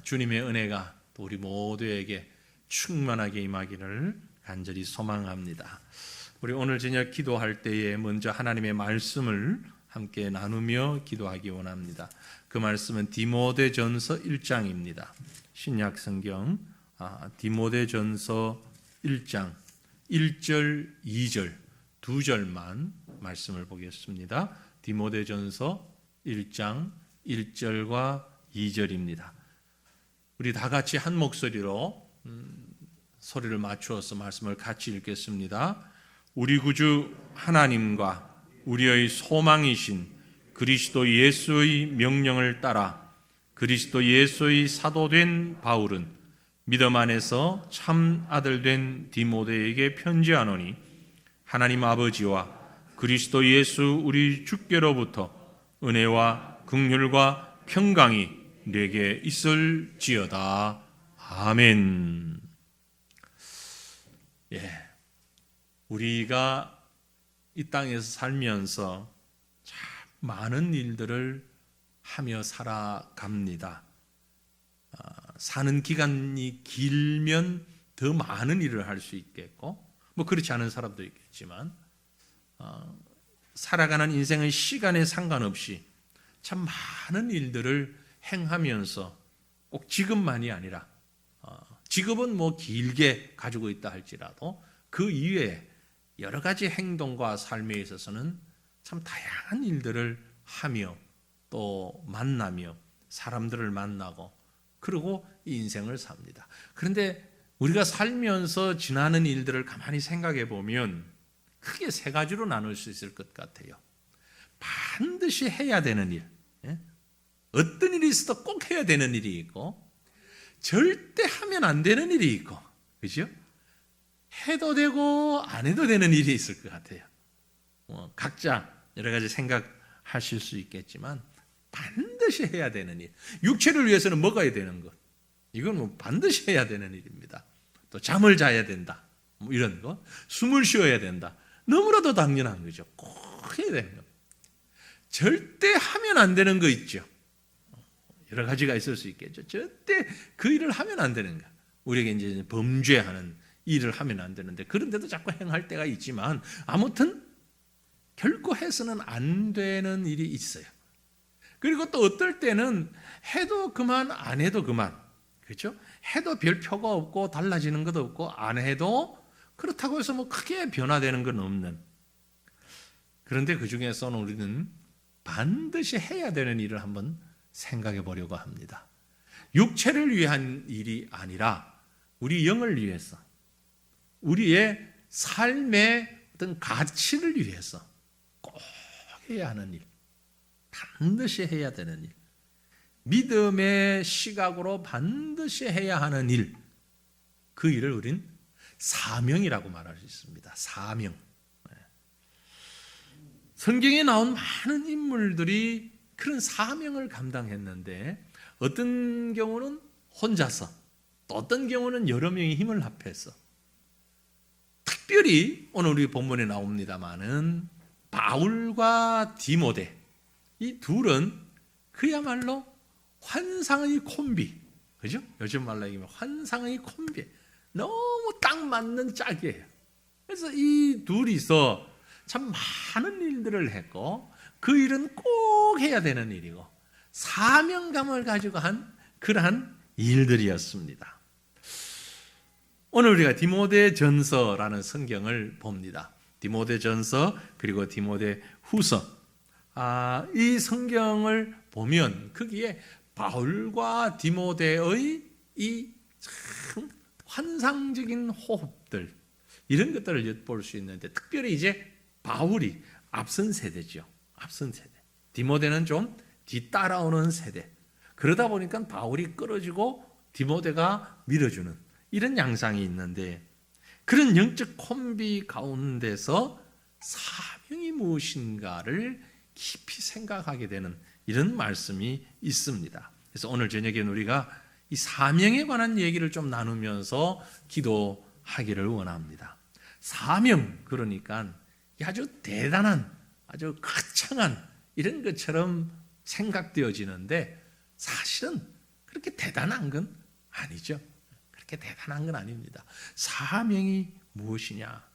주님의 은혜가 또 우리 모두에게 충만하게 임하기를 간절히 소망합니다. 우리 오늘 저녁 기도할 때에 먼저 하나님의 말씀을 함께 나누며 기도하기 원합니다. 그 말씀은 디모데전서 1장입니다. 신약 성경 디모데전서 1장 1절, 2절 두 절만 말씀을 보겠습니다. 디모데전서 1장 1절과 2절입니다. 우리 다 같이 한 목소리로 소리를 맞추어서 말씀을 같이 읽겠습니다. 우리 구주 하나님과 우리의 소망이신 그리스도 예수의 명령을 따라 그리스도 예수의 사도된 바울은 믿음 안에서 참 아들된 디모데에게 편지하노니 하나님 아버지와 그리스도 예수 우리 주께로부터 은혜와 긍휼과 평강이 내게 있을지어다. 아멘. 우리가 이 땅에서 살면서 참 많은 일들을 하며 살아갑니다. 사는 기간이 길면 더 많은 일을 할 수 있겠고, 그렇지 않은 사람도 있겠지만, 살아가는 인생의 시간에 상관없이 참 많은 일들을 행하면서 꼭 직업만이 아니라, 직업은 길게 가지고 있다 할지라도 그 이외에 여러 가지 행동과 삶에 있어서는 참 다양한 일들을 하며 또 만나며 사람들을 만나고 그리고 이 인생을 삽니다. 그런데 우리가 살면서 지나는 일들을 가만히 생각해 보면 크게 세 가지로 나눌 수 있을 것 같아요. 반드시 해야 되는 일, 어떤 일이 있어도 꼭 해야 되는 일이 있고 절대 하면 안 되는 일이 있고, 그죠? 해도 되고 안 해도 되는 일이 있을 것 같아요. 각자 여러 가지 생각하실 수 있겠지만 반드시 해야 되는 일, 육체를 위해서는 먹어야 되는 것, 이건 반드시 해야 되는 일입니다. 또 잠을 자야 된다, 이런 거, 숨을 쉬어야 된다, 너무나도 당연한 거죠. 꼭 해야 되는 것. 절대 하면 안 되는 거 있죠. 여러 가지가 있을 수 있겠죠. 절대 그 일을 하면 안 되는 거, 우리에게 이제 범죄하는 일을 하면 안 되는데 그런데도 자꾸 행할 때가 있지만 아무튼 결코 해서는 안 되는 일이 있어요. 그리고 또 어떨 때는 해도 그만 안 해도 그만, 그렇죠? 해도 별 표가 없고 달라지는 것도 없고 안 해도 그렇다고 해서 크게 변화되는 건 없는, 그런데 그 중에서는 우리는 반드시 해야 되는 일을 한번 생각해 보려고 합니다. 육체를 위한 일이 아니라 우리 영을 위해서, 우리의 삶의 어떤 가치를 위해서 꼭 해야 하는 일, 반드시 해야 되는 일, 믿음의 시각으로 반드시 해야 하는 일, 그 일을 우린 사명이라고 말할 수 있습니다. 사명. 성경에 나온 많은 인물들이 그런 사명을 감당했는데 어떤 경우는 혼자서, 또 어떤 경우는 여러 명이 힘을 합해서, 특별히 오늘 우리 본문에 나옵니다마는 바울과 디모데, 이 둘은 그야말로 환상의 콤비, 그죠? 요즘 말로 얘기하면 환상의 콤비, 너무 딱 맞는 짝이에요. 그래서 이 둘이서 참 많은 일들을 했고 그 일은 꼭 해야 되는 일이고 사명감을 가지고 한 그러한 일들이었습니다. 오늘 우리가 디모데전서라는 성경을 봅니다. 디모데전서 그리고 디모데후서, 이 성경을 보면 거기에 바울과 디모데의 이 참 환상적인 호흡들, 이런 것들을 엿볼 수 있는데 특별히 이제 바울이 앞선 세대죠. 앞선 세대. 디모데는 좀 뒤따라오는 세대. 그러다 보니까 바울이 끌어주고 디모데가 밀어주는 이런 양상이 있는데, 그런 영적 콤비 가운데서 사명이 무엇인가를 깊이 생각하게 되는 이런 말씀이 있습니다. 그래서 오늘 저녁에 우리가 이 사명에 관한 얘기를 좀 나누면서 기도하기를 원합니다. 사명, 그러니까 아주 대단한, 아주 거창한 이런 것처럼 생각되어지는데 사실은 그렇게 대단한 건 아니죠. 그렇게 대단한 건 아닙니다. 사명이 무엇이냐?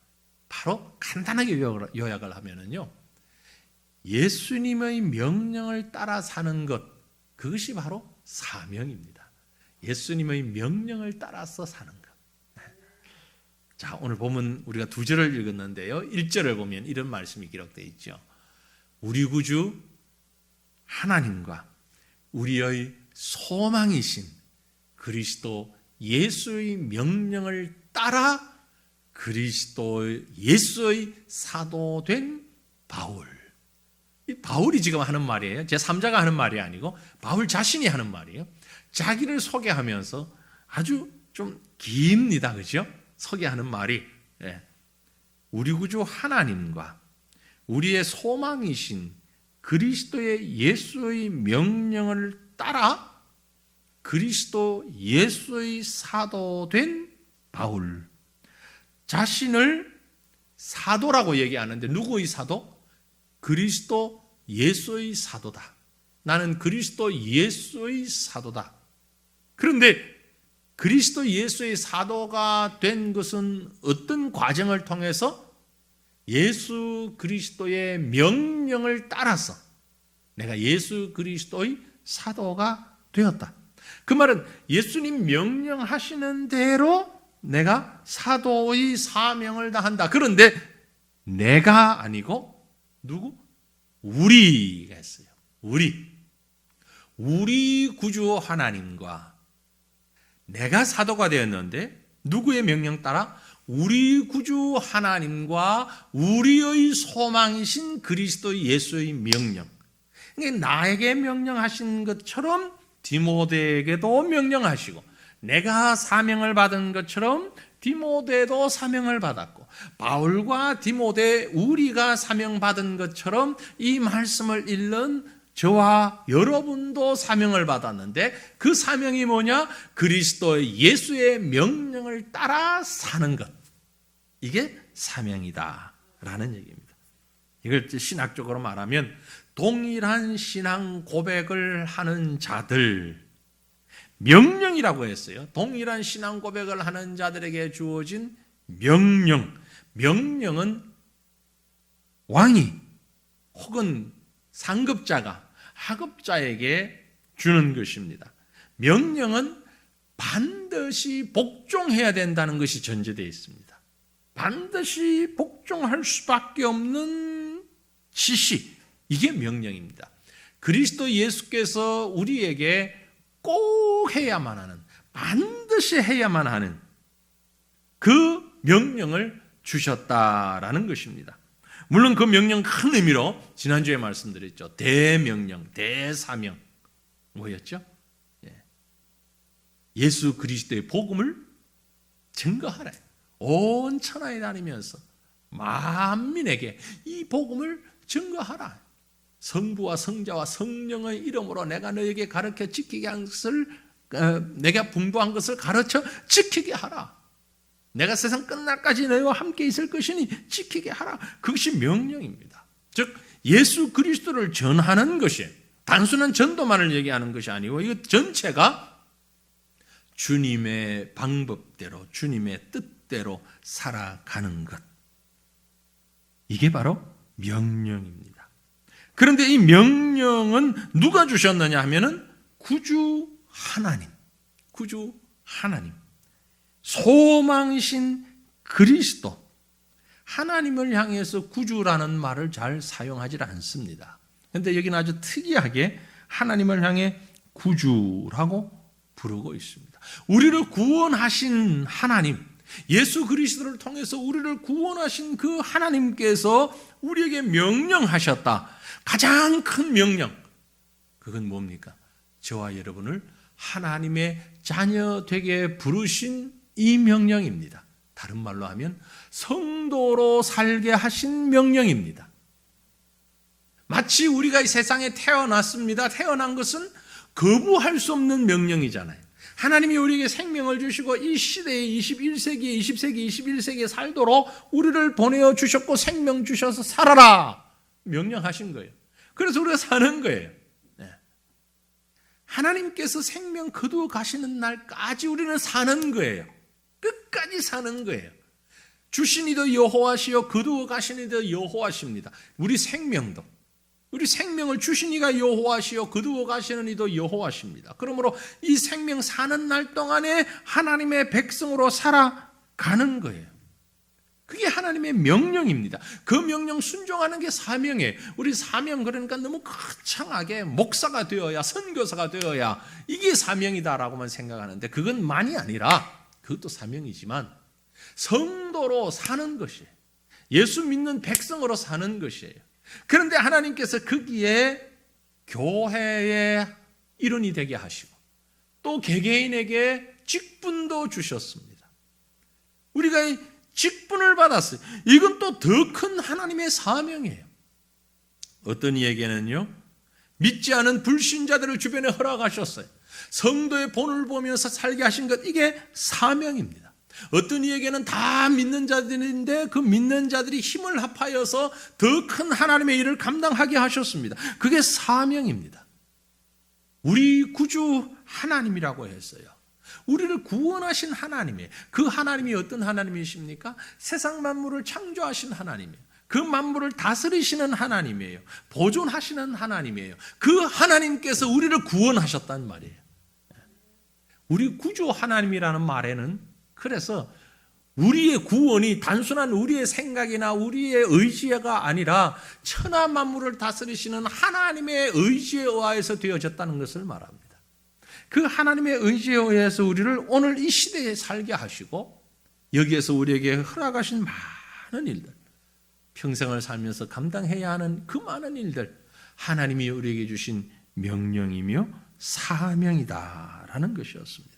바로 간단하게 요약을 하면은요, 예수님의 명령을 따라 사는 것, 그것이 바로 사명입니다. 예수님의 명령을 따라서 사는 것. 자, 오늘 보면 우리가 2절을 읽었는데요, 1절을 보면 이런 말씀이 기록되어 있죠. 우리 구주 하나님과 우리의 소망이신 그리스도 예수의 명령을 따라 그리스도 예수의 사도된 바울. 이 바울이 지금 하는 말이에요. 제3자가 하는 말이 아니고 바울 자신이 하는 말이에요. 자기를 소개하면서 아주 좀 깁니다. 그죠? 소개하는 말이. 우리 구주 하나님과 우리의 소망이신 그리스도의 예수의 명령을 따라 그리스도 예수의 사도된 바울. 자신을 사도라고 얘기하는데 누구의 사도? 그리스도 예수의 사도다. 나는 그리스도 예수의 사도다. 그런데 그리스도 예수의 사도가 된 것은 어떤 과정을 통해서? 예수 그리스도의 명령을 따라서 내가 예수 그리스도의 사도가 되었다. 그 말은 예수님 명령하시는 대로 내가 사도의 사명을 다한다. 그런데 내가 아니고 누구? 우리가 했어요. 우리 구주 하나님과 내가 사도가 되었는데 누구의 명령 따라? 우리 구주 하나님과 우리의 소망이신 그리스도 예수의 명령. 그러니까 나에게 명령하신 것처럼 디모데에게도 명령하시고 내가 사명을 받은 것처럼 디모데도 사명을 받았고 바울과 디모데 우리가 사명받은 것처럼 이 말씀을 읽는 저와 여러분도 사명을 받았는데 그 사명이 뭐냐? 그리스도의 예수의 명령을 따라 사는 것. 이게 사명이다라는 얘기입니다. 이걸 신학적으로 말하면 동일한 신앙 고백을 하는 자들, 명령이라고 했어요. 동일한 신앙 고백을 하는 자들에게 주어진 명령. 명령은 왕이 혹은 상급자가 하급자에게 주는 것입니다. 명령은 반드시 복종해야 된다는 것이 전제되어 있습니다. 반드시 복종할 수밖에 없는 지시, 이게 명령입니다. 그리스도 예수께서 우리에게 꼭 해야만 하는, 반드시 해야만 하는 그 명령을 주셨다라는 것입니다. 물론 그 명령 큰 의미로 지난주에 말씀드렸죠. 대명령, 대사명 뭐였죠? 예수 그리스도의 복음을 증거하라. 온 천하에 다니면서 만민에게 이 복음을 증거하라. 성부와 성자와 성령의 이름으로 내가 너에게 가르쳐 지키게 한 것을, 내가 분부한 것을 가르쳐 지키게 하라. 내가 세상 끝날까지 너희와 함께 있을 것이니 지키게 하라. 그것이 명령입니다. 즉 예수 그리스도를 전하는 것이 단순한 전도만을 얘기하는 것이 아니고 이거 전체가 주님의 방법대로 주님의 뜻대로 살아가는 것. 이게 바로 명령입니다. 그런데 이 명령은 누가 주셨느냐 하면은 구주 하나님. 소망이신 그리스도. 하나님을 향해서 구주라는 말을 잘 사용하지 않습니다. 그런데 여기는 아주 특이하게 하나님을 향해 구주라고 부르고 있습니다. 우리를 구원하신 하나님, 예수 그리스도를 통해서 우리를 구원하신 그 하나님께서 우리에게 명령하셨다. 가장 큰 명령. 그건 뭡니까? 저와 여러분을 하나님의 자녀 되게 부르신 이 명령입니다. 다른 말로 하면 성도로 살게 하신 명령입니다. 마치 우리가 이 세상에 태어났습니다. 태어난 것은 거부할 수 없는 명령이잖아요. 하나님이 우리에게 생명을 주시고 이 시대에 21세기에 20세기 21세기에 살도록 우리를 보내어 주셨고 생명 주셔서 살아라 명령하신 거예요. 그래서 우리가 사는 거예요. 하나님께서 생명 거두어 가시는 날까지 우리는 사는 거예요. 끝까지 사는 거예요. 주신 이도 여호와시요 거두어 가신 이도 여호와십니다. 우리 생명도, 우리 생명을 주신 이가 여호와시요 거두어 가시는 이도 여호와십니다. 그러므로 이 생명 사는 날 동안에 하나님의 백성으로 살아가는 거예요. 그게 하나님의 명령입니다. 그 명령 순종하는 게 사명이에요. 우리 사명 그러니까 너무 거창하게 목사가 되어야, 선교사가 되어야 이게 사명이다라고만 생각하는데 그건 많이 아니라, 그것도 사명이지만 성도로 사는 것이에요. 예수 믿는 백성으로 사는 것이에요. 그런데 하나님께서 거기에 교회의 일원이 되게 하시고 또 개개인에게 직분도 주셨습니다. 우리가 직분을 받았어요. 이건 또 더 큰 하나님의 사명이에요. 어떤 이에게는요, 믿지 않은 불신자들을 주변에 허락하셨어요. 성도의 본을 보면서 살게 하신 것, 이게 사명입니다. 어떤 이에게는 다 믿는 자들인데 그 믿는 자들이 힘을 합하여서 더 큰 하나님의 일을 감당하게 하셨습니다. 그게 사명입니다. 우리 구주 하나님이라고 했어요. 우리를 구원하신 하나님이에요. 그 하나님이 어떤 하나님이십니까? 세상 만물을 창조하신 하나님이에요. 그 만물을 다스리시는 하나님이에요. 보존하시는 하나님이에요. 그 하나님께서 우리를 구원하셨단 말이에요. 우리 구주 하나님이라는 말에는 그래서 우리의 구원이 단순한 우리의 생각이나 우리의 의지가 아니라 천하 만물을 다스리시는 하나님의 의지에 의해서 되어졌다는 것을 말합니다. 그 하나님의 의지에 의해서 우리를 오늘 이 시대에 살게 하시고 여기에서 우리에게 허락하신 많은 일들, 평생을 살면서 감당해야 하는 그 많은 일들, 하나님이 우리에게 주신 명령이며 사명이다라는 것이었습니다.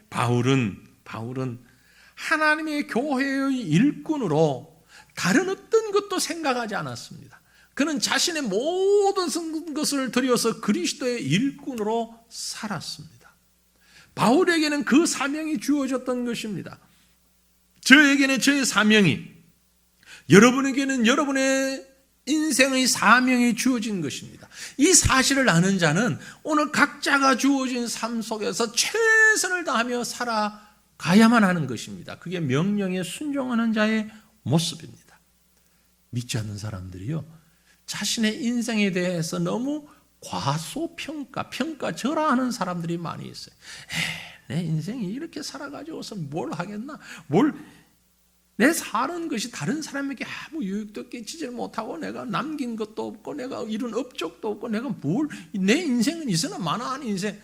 바울은 하나님의 교회의 일꾼으로 다른 어떤 것도 생각하지 않았습니다. 그는 자신의 모든 것을 들여서 그리스도의 일꾼으로 살았습니다. 바울에게는 그 사명이 주어졌던 것입니다. 저에게는 저의 사명이, 여러분에게는 여러분의 인생의 사명이 주어진 것입니다. 이 사실을 아는 자는 오늘 각자가 주어진 삶 속에서 최선을 다하며 살아가야만 하는 것입니다. 그게 명령에 순종하는 자의 모습입니다. 믿지 않는 사람들이요, 자신의 인생에 대해서 너무 평가절하하는 사람들이 많이 있어요. 내 인생이 이렇게 살아가지고서 뭘 하겠나? 내 사는 것이 다른 사람에게 아무 유익도 끼치지 못하고 내가 남긴 것도 없고 내가 이룬 업적도 없고 내가 내 인생은 있으나 마나한 인생.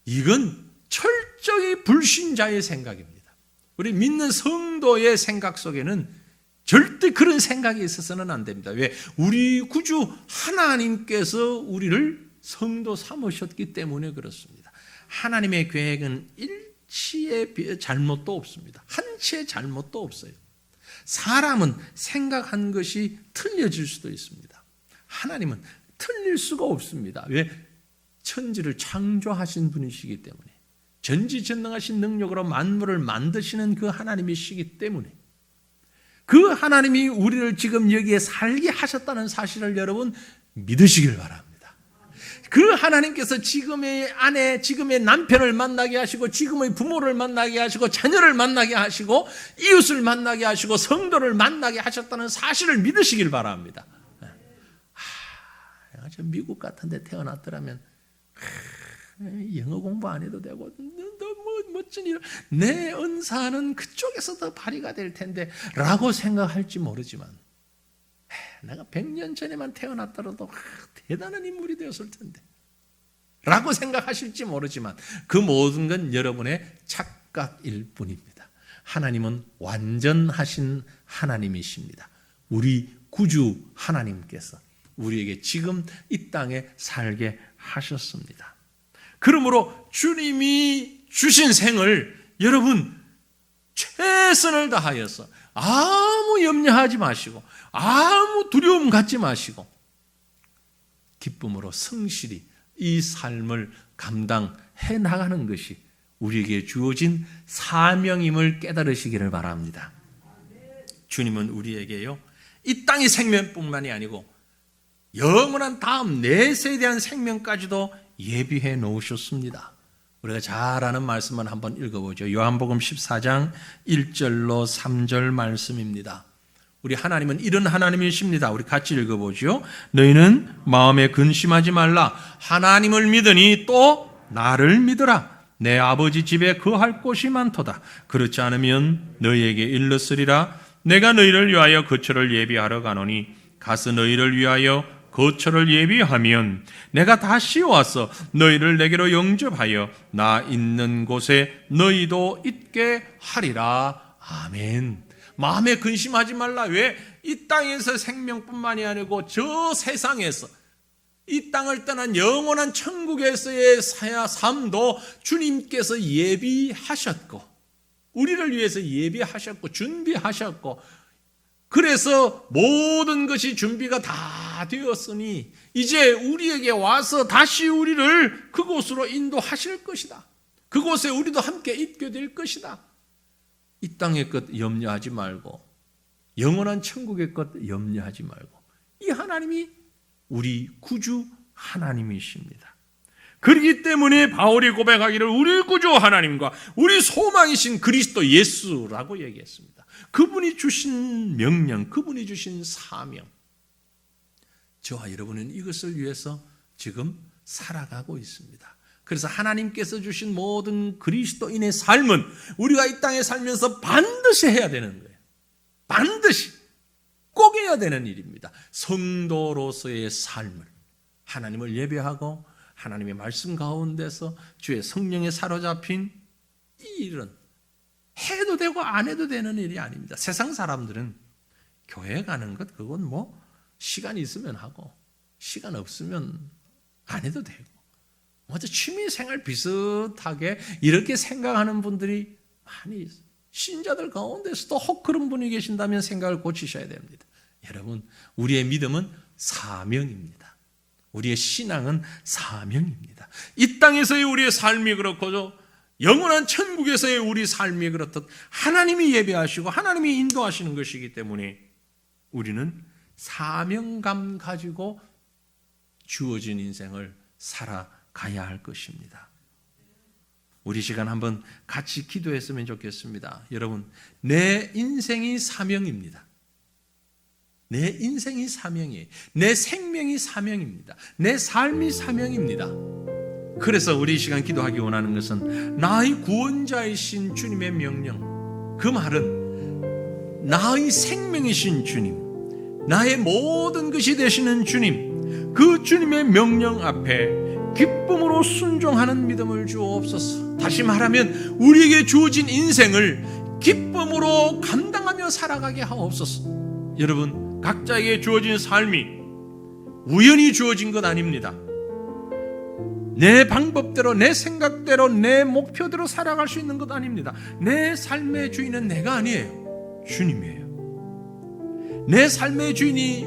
이건 철저히 불신자의 생각입니다. 우리 믿는 성도의 생각 속에는 절대 그런 생각이 있어서는 안 됩니다. 왜? 우리 구주 하나님께서 우리를 성도 삼으셨기 때문에 그렇습니다. 하나님의 계획은 일치의 잘못도 없습니다. 한치의 잘못도 없어요. 사람은 생각한 것이 틀려질 수도 있습니다. 하나님은 틀릴 수가 없습니다. 왜? 천지를 창조하신 분이시기 때문에, 전지전능하신 능력으로 만물을 만드시는 그 하나님이시기 때문에, 그 하나님이 우리를 지금 여기에 살게 하셨다는 사실을 여러분 믿으시길 바랍니다. 그 하나님께서 지금의 아내, 지금의 남편을 만나게 하시고 지금의 부모를 만나게 하시고 자녀를 만나게 하시고 이웃을 만나게 하시고 성도를 만나게 하셨다는 사실을 믿으시길 바랍니다. 내가 저 미국 같은 데 태어났더라면 영어 공부 안 해도 되고 너무 멋진 일, 내 은사는 그쪽에서 더 발휘가 될 텐데 라고 생각할지 모르지만, 내가 100년 전에만 태어났더라도 대단한 인물이 되었을 텐데 라고 생각하실지 모르지만, 그 모든 건 여러분의 착각일 뿐입니다. 하나님은 완전하신 하나님이십니다. 우리 구주 하나님께서 우리에게 지금 이 땅에 살게 하셨습니다. 그러므로 주님이 주신 생을 여러분 최선을 다하여서 아무 염려하지 마시고 아무 두려움 갖지 마시고 기쁨으로 성실히 이 삶을 감당해 나가는 것이 우리에게 주어진 사명임을 깨달으시기를 바랍니다. 주님은 우리에게요, 이 땅의 생명뿐만이 아니고 영원한 다음 내세에 대한 생명까지도 예비해 놓으셨습니다. 우리가 잘 아는 말씀을 한번 읽어보죠. 요한복음 14장 1절로 3절 말씀입니다. 우리 하나님은 이런 하나님이십니다. 우리 같이 읽어보죠. 너희는 마음에 근심하지 말라. 하나님을 믿으니 또 나를 믿으라. 내 아버지 집에 거할 곳이 많도다. 그렇지 않으면 너희에게 일렀으리라. 내가 너희를 위하여 거처를 예비하러 가노니 가서 너희를 위하여 거처를 예비하면 내가 다시 와서 너희를 내게로 영접하여 나 있는 곳에 너희도 있게 하리라. 아멘. 마음에 근심하지 말라. 왜? 이 땅에서 생명뿐만이 아니고 저 세상에서 이 땅을 떠난 영원한 천국에서의 삶도 주님께서 예비하셨고 우리를 위해서 예비하셨고 준비하셨고 그래서 모든 것이 준비가 다 되었으니 이제 우리에게 와서 다시 우리를 그곳으로 인도하실 것이다. 그곳에 우리도 함께 있게 될 것이다. 이 땅의 것 염려하지 말고 영원한 천국의 것 염려하지 말고 이 하나님이 우리 구주 하나님이십니다. 그렇기 때문에 바울이 고백하기를 우리 구주 하나님과 우리 소망이신 그리스도 예수라고 얘기했습니다. 그분이 주신 명령, 그분이 주신 사명, 저와 여러분은 이것을 위해서 지금 살아가고 있습니다. 그래서 하나님께서 주신 모든 그리스도인의 삶은 우리가 이 땅에 살면서 반드시 해야 되는 거예요. 반드시 꼭 해야 되는 일입니다. 성도로서의 삶을 하나님을 예배하고 하나님의 말씀 가운데서 주의 성령에 사로잡힌 이 일은 해도 되고 안 해도 되는 일이 아닙니다. 세상 사람들은 교회 가는 것 그건 뭐 시간 있으면 하고 시간 없으면 안 해도 되고 먼저 취미생활 비슷하게 이렇게 생각하는 분들이 많이 있어요. 신자들 가운데서도 혹 그런 분이 계신다면 생각을 고치셔야 됩니다. 여러분, 우리의 믿음은 사명입니다. 우리의 신앙은 사명입니다. 이 땅에서의 우리의 삶이 그렇고 영원한 천국에서의 우리 삶이 그렇듯 하나님이 예배하시고 하나님이 인도하시는 것이기 때문에 우리는 사명감 가지고 주어진 인생을 살아가야 할 것입니다. 우리 시간 한번 같이 기도했으면 좋겠습니다. 여러분, 내 인생이 사명입니다. 내 인생이 사명이에요. 내 생명이 사명입니다. 내 삶이 사명입니다. 그래서 우리 이 시간 기도하기 원하는 것은 나의 구원자이신 주님의 명령, 그 말은 나의 생명이신 주님, 나의 모든 것이 되시는 주님, 그 주님의 명령 앞에 기쁨으로 순종하는 믿음을 주옵소서. 다시 말하면 우리에게 주어진 인생을 기쁨으로 감당하며 살아가게 하옵소서. 여러분, 각자에게 주어진 삶이 우연히 주어진 것 아닙니다. 내 방법대로, 내 생각대로, 내 목표대로 살아갈 수 있는 것 아닙니다. 내 삶의 주인은 내가 아니에요. 주님이에요. 내 삶의 주인이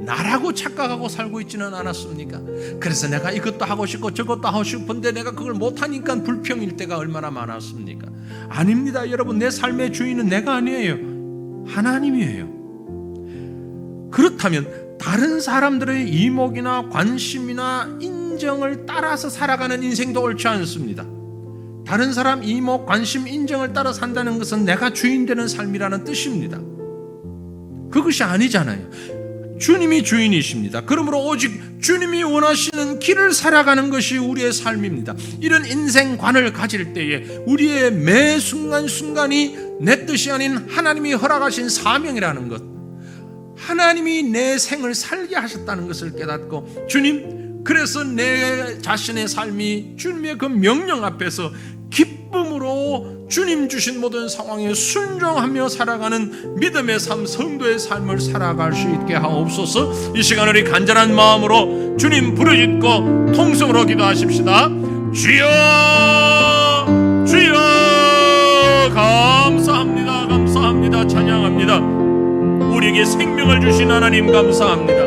나라고 착각하고 살고 있지는 않았습니까? 그래서 내가 이것도 하고 싶고 저것도 하고 싶은데 내가 그걸 못하니까 불평일 때가 얼마나 많았습니까? 아닙니다. 여러분, 내 삶의 주인은 내가 아니에요. 하나님이에요. 그렇다면 다른 사람들의 이목이나 관심이나 인정을 따라서 살아가는 인생도 옳지 않습니다. 다른 사람 이목, 관심, 인정을 따라 산다는 것은 내가 주인 되는 삶이라는 뜻입니다. 그것이 아니잖아요. 주님이 주인이십니다. 그러므로 오직 주님이 원하시는 길을 살아가는 것이 우리의 삶입니다. 이런 인생관을 가질 때에 우리의 매 순간순간이 내 뜻이 아닌 하나님이 허락하신 사명이라는 것, 하나님이 내 생을 살게 하셨다는 것을 깨닫고, 주님, 그래서 내 자신의 삶이 주님의 그 명령 앞에서 기쁨으로 주님 주신 모든 상황에 순종하며 살아가는 믿음의 삶, 성도의 삶을 살아갈 수 있게 하옵소서. 이 시간 우리 간절한 마음으로 주님 부르짖고 통성으로 기도하십시다. 주여, 주여, 감사합니다, 감사합니다, 찬양합니다. 우리에게 생명을 주신 하나님 감사합니다.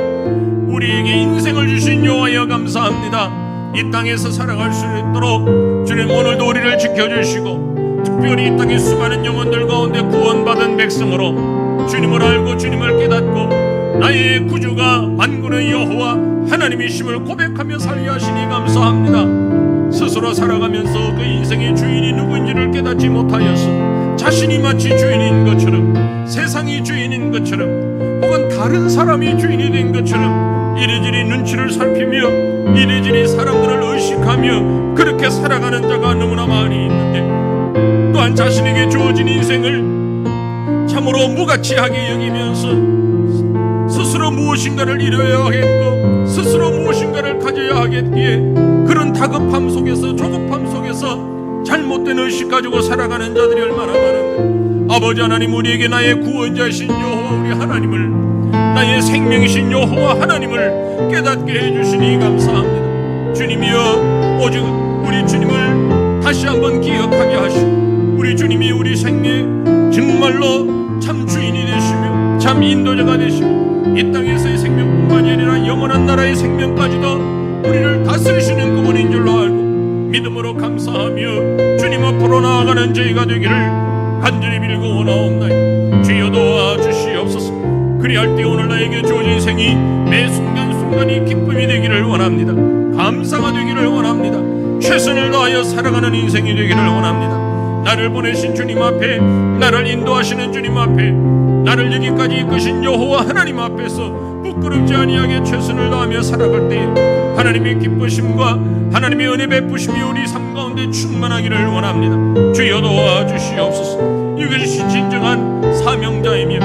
우리에게 인생을 주신 여호와여 감사합니다. 이 땅에서 살아갈 수 있도록 주님 오늘도 우리를 지켜주시고, 특별히 이 땅의 수많은 영혼들 가운데 구원받은 백성으로 주님을 알고 주님을 깨닫고 나의 구주가 만군의 여호와 하나님이심을 고백하며 살게 하시니 감사합니다. 스스로 살아가면서 그 인생의 주인이 누구인지를 깨닫지 못하여서 자신이 마치 주인인 것처럼, 세상이 주인인 것처럼, 혹은 다른 사람이 주인이 된 것처럼 이리저리 눈치를 살피며 이리저리 사람들을 의식하며 그렇게 살아가는 자가 너무나 많이 있는데, 또한 자신에게 주어진 인생을 참으로 무가치하게 여기면서 스스로 무엇인가를 이뤄야 하겠고 스스로 무엇인가를 가져야 하겠기에 그런 다급함 속에서, 조급함 속에서 잘못된 의식 가지고 살아가는 자들이 얼마나 많은데, 아버지 하나님, 우리에게 나의 구원자이신 여호와 우리 하나님을, 나의 생명이신 여호와 하나님을 깨닫게 해주시니 감사합니다. 주님이여, 오직 우리 주님을 다시 한번 기억하게 하시고, 우리 주님이 우리 생명 정말로 참 주인이 되시며 참 인도자가 되시며 이 땅에서의 생명뿐만이 아니라 영원한 나라의 생명까지도 우리를 다스리시는 그분인 줄로 알고 믿음으로 감사하며 주님 앞으로 나아가는 저희가 되기를 간절히 빌고 원하옵나이다. 주여 도와주시옵소서. 그리할 때 오늘 나에게 주어진 생이 매 순간순간이 기쁨이 되기를 원합니다. 감사가 되기를 원합니다. 최선을 다하여 살아가는 인생이 되기를 원합니다. 나를 보내신 주님 앞에, 나를 인도하시는 주님 앞에, 나를 여기까지 이끄신 여호와 하나님 앞에서 부끄럽지 아니하게 최선을 다하며 살아갈 때에 하나님의 기쁘심과 하나님의 은혜 베푸심이 우리 삶 가운데 충만하기를 원합니다. 주여 도와주시옵소서. 이것이 진정한 사명자이며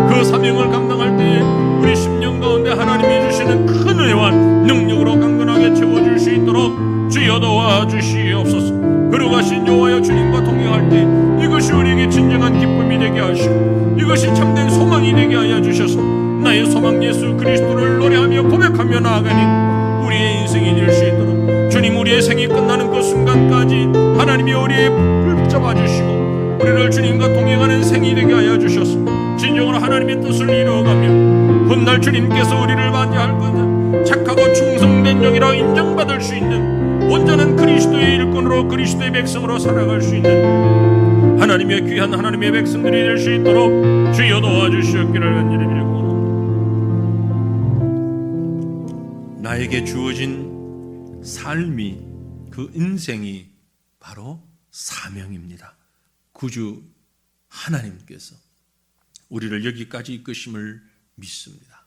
그 사명을 감당할 때에 우리 심령 가운데 하나님이 주시는 큰 은혜와 능력으로 강건하게 채워줄 수 있도록 주여 도와주시옵소서. 걸어가신 여호와여 주님과 동행할 때 이것이 우리에게 진정한 기쁨이 되게 하시고 이것이 참된 소망이 되게 하여 주셔서 나의 소망 예수 그리스도를 노래하며 고백하며 나아가는 우리의 인생이 될 수 있도록 주님, 우리의 생이 끝나는 그 순간까지 하나님이 우리의 붙잡아 주시고 우리를 주님과 동행하는 생이 되게 하여 주셔서 진정으로 하나님의 뜻을 이루어가며 훗날 주님께서 우리를 맞이할 것은 착하고 충성된 종이라 인정받을 수 있는 온전한 그리스도의 일꾼으로, 그리스도의 백성으로 살아갈 수 있는 하나님의 귀한 하나님의 백성들이 될 수 있도록 주여 도와주시옵기를 간절히 빌고 원합니다. 나에게 주어진 삶이, 그 인생이 바로 사명입니다. 구주 하나님께서 우리를 여기까지 이끄심을 믿습니다.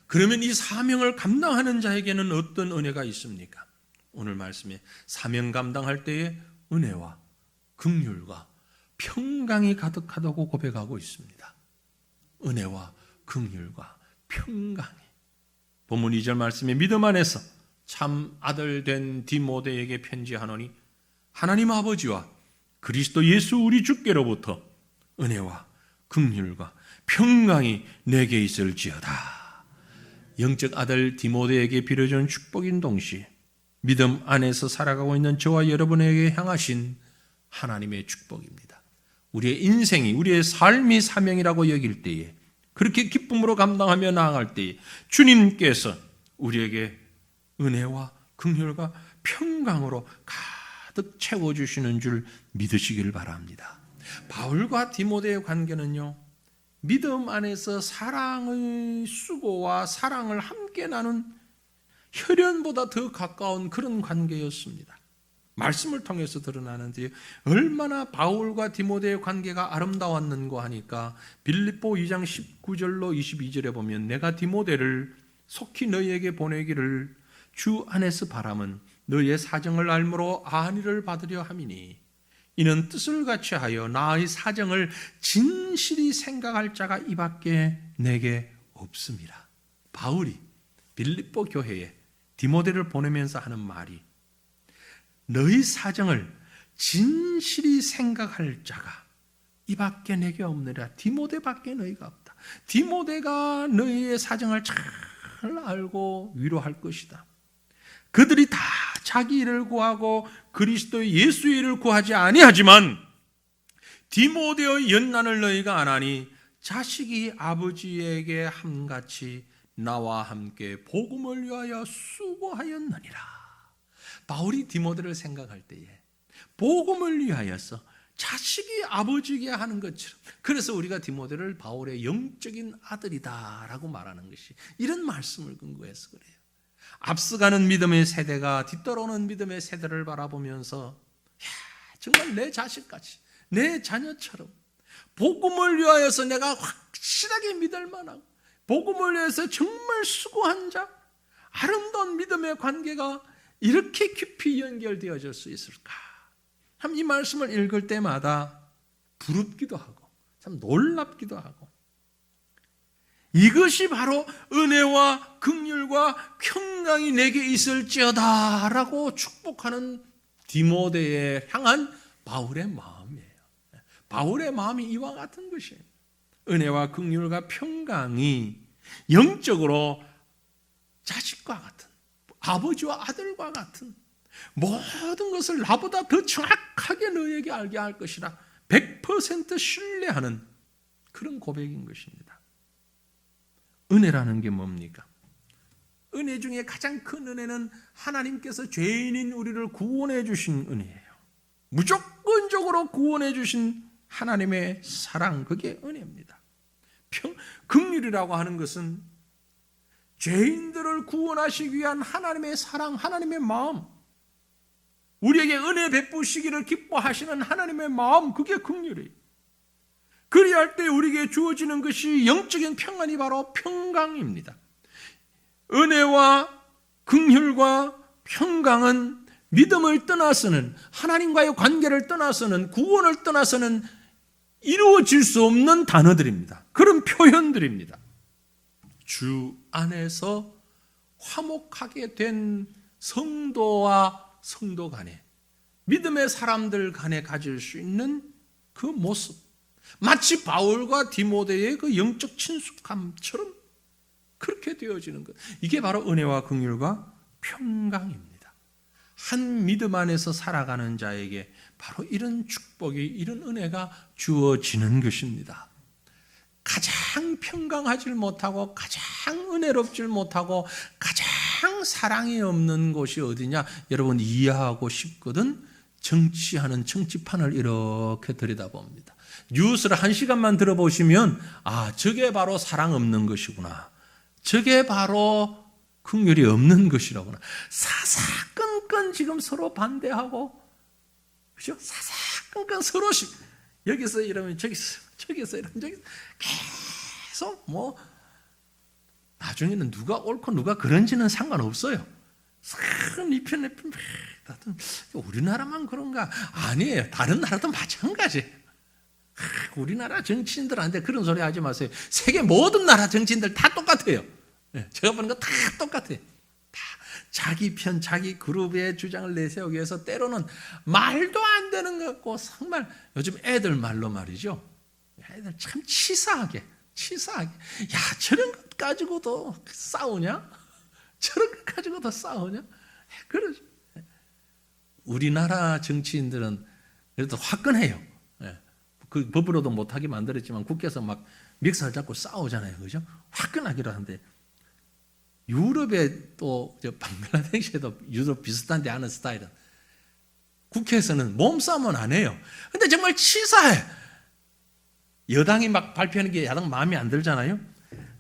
그러면 이 사명을 감당하는 자에게는 어떤 은혜가 있습니까? 오늘 말씀에 사명 감당할 때에 은혜와 긍휼과 평강이 가득하다고 고백하고 있습니다. 은혜와 긍휼과 평강이. 본문 2절 말씀에 믿음 안에서 참 아들 된 디모데에게 편지하노니 하나님 아버지와 그리스도 예수 우리 주께로부터 은혜와 긍휼과 평강이 내게 있을지어다. 영적 아들 디모데에게 빌어준 축복인 동시에 믿음 안에서 살아가고 있는 저와 여러분에게 향하신 하나님의 축복입니다. 우리의 인생이, 우리의 삶이 사명이라고 여길 때에, 그렇게 기쁨으로 감당하며 나아갈 때에 주님께서 우리에게 은혜와 긍휼과 평강으로 가득 채워주시는 줄 믿으시길 바랍니다. 바울과 디모데의 관계는요, 믿음 안에서 사랑의 수고와 사랑을 함께 나눈 혈연보다 더 가까운 그런 관계였습니다. 말씀을 통해서 드러나는데 얼마나 바울과 디모데의 관계가 아름다웠는고 하니까 빌립보 2장 19절로 22절에 보면 내가 디모데를 속히 너희에게 보내기를 주 안에서 바람은 너희의 사정을 알므로 안위를 받으려 함이니 이는 뜻을 같이 하여 나의 사정을 진실히 생각할 자가 이밖에 내게 없습니다. 바울이 빌립보 교회에 디모데를 보내면서 하는 말이 너희 사정을 진실히 생각할 자가 이밖에 내게 없느라. 디모데밖에 너희가 없다. 디모데가 너희의 사정을 잘 알고 위로할 것이다. 그들이 다 자기 일을 구하고 그리스도의 예수의 일을 구하지 아니하지만 디모데의 연난을 너희가 안 하니 자식이 아버지에게 함같이 나와 함께 복음을 위하여 수고하였느니라. 바울이 디모데를 생각할 때에 복음을 위하여서 자식이 아버지에게 하는 것처럼. 그래서 우리가 디모데를 바울의 영적인 아들이다라고 말하는 것이 이런 말씀을 근거해서 그래요. 앞서가는 믿음의 세대가 뒤따라오는 믿음의 세대를 바라보면서 정말 내 자식같이 내 자녀처럼 복음을 위하여서 내가 확실하게 믿을 만하고 복음을 위해서 정말 수고한 자, 아름다운 믿음의 관계가 이렇게 깊이 연결되어질 수 있을까? 참 이 말씀을 읽을 때마다 부럽기도 하고 참 놀랍기도 하고, 이것이 바로 은혜와 긍휼과 평강이 내게 있을지어다 라고 축복하는 디모데에 향한 바울의 마음이에요. 바울의 마음이 이와 같은 것이에요. 은혜와 긍휼과 평강이 영적으로 자식과 같은, 아버지와 아들과 같은 모든 것을 나보다 더 정확하게 너에게 알게 할 것이라 100% 신뢰하는 그런 고백인 것입니다. 은혜라는 게 뭡니까? 은혜 중에 가장 큰 은혜는 하나님께서 죄인인 우리를 구원해 주신 은혜예요. 무조건적으로 구원해 주신 하나님의 사랑, 그게 은혜입니다. 긍휼이라고 하는 것은 죄인들을 구원하시기 위한 하나님의 사랑, 하나님의 마음, 우리에게 은혜 베푸시기를 기뻐하시는 하나님의 마음, 그게 긍휼이에요. 그리할 때 우리에게 주어지는 것이 영적인 평안이 바로 평강입니다. 은혜와 긍휼과 평강은 믿음을 떠나서는, 하나님과의 관계를 떠나서는, 구원을 떠나서는 이루어질 수 없는 단어들입니다. 그런 표현들입니다. 주 안에서 화목하게 된 성도와 성도 간에, 믿음의 사람들 간에 가질 수 있는 그 모습, 마치 바울과 디모데의 그 영적 친숙함처럼 그렇게 되어지는 것, 이게 바로 은혜와 긍휼과 평강입니다. 한 믿음 안에서 살아가는 자에게 바로 이런 축복이, 이런 은혜가 주어지는 것입니다. 가장 평강하지 못하고 가장 은혜롭지 못하고 가장 사랑이 없는 곳이 어디냐? 여러분 이해하고 싶거든 정치하는 정치판을 이렇게 들여다봅니다. 뉴스를 1시간만 들어보시면 저게 바로 사랑 없는 것이구나, 저게 바로 긍휼이 없는 것이라구나. 사사건건 지금 서로 반대하고, 그죠? 사사건건 서로씩 여기서 이러면 저기서 이러면 저기서 계속 나중에는 누가 옳고 누가 그런지는 상관없어요. 이편 우리나라만 그런가? 아니에요. 다른 나라도 마찬가지. 우리나라 정치인들한테 그런 소리 하지 마세요. 세계 모든 나라 정치인들 다 똑같아요. 제가 보는 거 다 똑같아요. 다 자기 편, 자기 그룹의 주장을 내세우기 위해서 때로는 말도 안 되는 것 같고, 정말 요즘 애들 말로 말이죠. 애들 참 치사하게. 야, 저런 것 가지고도 싸우냐? 저런 것 가지고도 싸우냐? 그러죠. 우리나라 정치인들은 그래도 화끈해요. 그 법으로도 못하게 만들었지만 국회에서 막 멱살 잡고 싸우잖아요. 그죠? 화끈하기로 하는데, 유럽에 또 방글라데시에도 유럽 비슷한데 하는 스타일은 국회에서는 몸싸움은 안 해요. 근데 정말 치사해. 여당이 막 발표하는 게 야당 마음에 안 들잖아요.